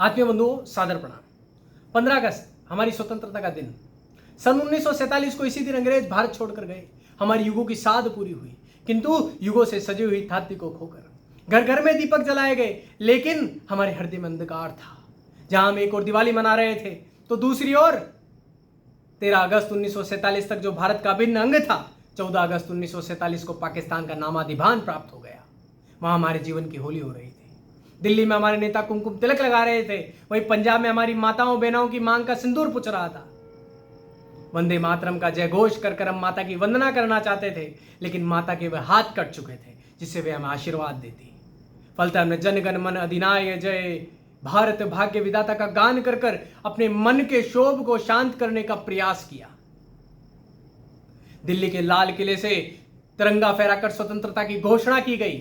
आत्मीय बंधुओं, सादर प्रणाम। 15 अगस्त हमारी स्वतंत्रता का दिन। सन 1947 को इसी दिन अंग्रेज भारत छोड़कर गए। हमारी युगों की साध पूरी हुई, किंतु युगों से सजी हुई थाती को खोकर घर घर में दीपक जलाए गए, लेकिन हमारे हृदय में अंधकार था। जहां हम एक और दिवाली मना रहे थे, तो दूसरी ओर 13 अगस्त 1947 तक जो भारत का अभिन्न अंग था, 14 अगस्त 1947 को पाकिस्तान का नामाधिबान प्राप्त हो गया। वहां हमारे जीवन की होली हो रही थी। दिल्ली में हमारे नेता कुमकुम तिलक लगा रहे थे, वहीं पंजाब में हमारी माताओं बहनों की मांग का सिंदूर पुछ रहा था। वंदे मातरम का जय घोष कर हम माता की वंदना करना चाहते थे, लेकिन माता के वह हाथ कट चुके थे जिससे वे हमें आशीर्वाद देती। फलतः हमने जन गण मन अधिनाय जय भारत भाग्य विधाता का गान कर अपने मन के क्षोभ को शांत करने का प्रयास किया। दिल्ली के लाल किले से तिरंगा फहराकर स्वतंत्रता की घोषणा की गई,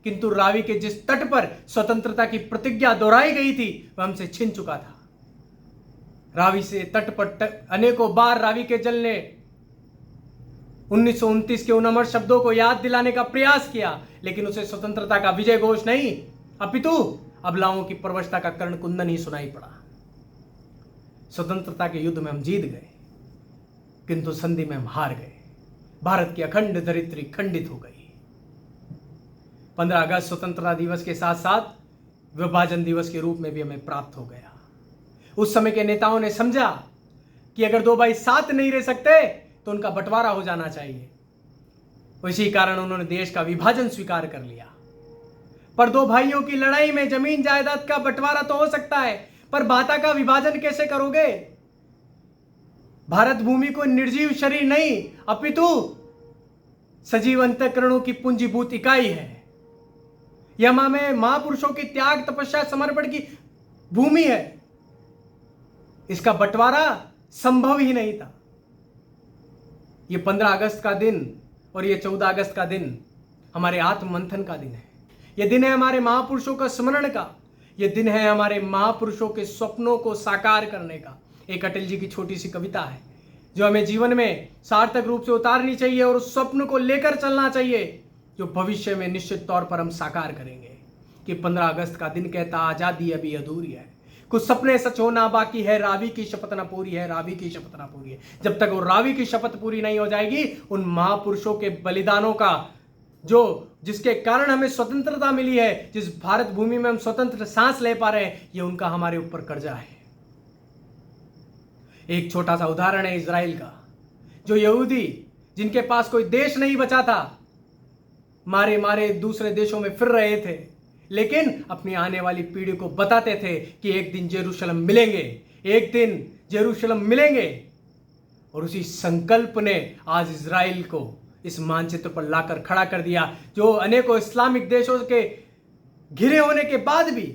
किंतु रावी के जिस तट पर स्वतंत्रता की प्रतिज्ञा दोहराई गई थी, वह हमसे छिन चुका था। रावी से तट पर अनेकों बार रावी के जल ने 1929 के उन अमर शब्दों को याद दिलाने का प्रयास किया, लेकिन उसे स्वतंत्रता का विजय घोष नहीं, अपितु अबलाओं की परवशता का कर्ण कुंदन ही सुनाई पड़ा। स्वतंत्रता के युद्ध में हम जीत गए, किंतु संधि में हम हार गए। भारत की अखंड धरित्री खंडित हो गई। 15 अगस्त स्वतंत्रता दिवस के साथ साथ विभाजन दिवस के रूप में भी हमें प्राप्त हो गया। उस समय के नेताओं ने समझा कि अगर दो भाई साथ नहीं रह सकते तो उनका बंटवारा हो जाना चाहिए। इसी कारण उन्होंने देश का विभाजन स्वीकार कर लिया। पर दो भाइयों की लड़ाई में जमीन जायदाद का बंटवारा तो हो सकता है, पर भाषा का विभाजन कैसे करोगे? भारत भूमि को निर्जीव शरीर नहीं, अपितु सजीव अंतःकरणों की पूंजीभूत इकाई है। यह में महापुरुषों की त्याग तपस्या समर्पण की भूमि है। इसका बंटवारा संभव ही नहीं था। यह 15 अगस्त का दिन और यह 14 अगस्त का दिन हमारे आत्ममंथन का दिन है। यह दिन है हमारे महापुरुषों का स्मरण का। यह दिन है हमारे महापुरुषों के स्वप्नों को साकार करने का। एक अटल जी की छोटी सी कविता है जो हमें जीवन में सार्थक रूप से उतारनी चाहिए और उस स्वप्न को लेकर चलना चाहिए जो भविष्य में निश्चित तौर पर हम साकार करेंगे। कि 15 अगस्त का दिन कहता आजादी अभी अधूरी है, कुछ सपने सच होना बाकी है, रावी की शपथ ना पूरी है, रावी की शपथ ना पूरी है। जब तक वो रावी की शपथ पूरी नहीं हो जाएगी, उन महापुरुषों के बलिदानों का जिसके कारण हमें स्वतंत्रता मिली है, जिस भारत भूमि में हम स्वतंत्र सांस ले पा रहे हैं, ये उनका हमारे ऊपर कर्जा है। एक छोटा सा उदाहरण है इजराइल का। जो यहूदी जिनके पास कोई देश नहीं बचा था, मारे मारे दूसरे देशों में फिर रहे थे, लेकिन अपनी आने वाली पीढ़ी को बताते थे कि एक दिन जेरूशलम मिलेंगे, एक दिन जेरूशलम मिलेंगे। और उसी संकल्प ने आज इजराइल को इस मानचित्र पर लाकर खड़ा कर दिया, जो अनेकों इस्लामिक देशों के घिरे होने के बाद भी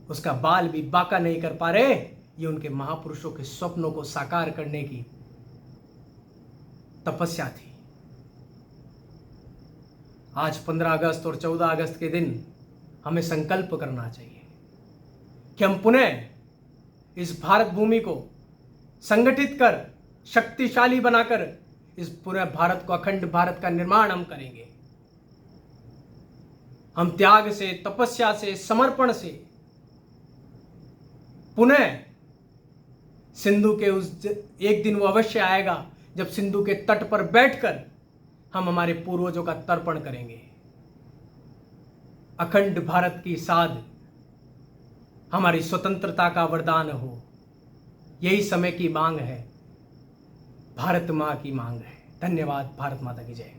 उसका बाल भी बांका नहीं कर पा रहे। ये उनके महापुरुषों के स्वप्नों को साकार करने की तपस्या थी। आज 15 अगस्त और 14 अगस्त के दिन हमें संकल्प करना चाहिए कि हम पुनः इस भारत भूमि को संगठित कर, शक्तिशाली बनाकर इस पूरे भारत को, अखंड भारत का निर्माण हम करेंगे। हम त्याग से, तपस्या से, समर्पण से पुनः सिंधु के एक दिन वो अवश्य आएगा जब सिंधु के तट पर बैठकर हम हमारे पूर्वजों का तर्पण करेंगे। अखंड भारत की साध हमारी स्वतंत्रता का वरदान हो, यही समय की मांग है, भारत मां की मांग है। धन्यवाद। भारत माता की जय।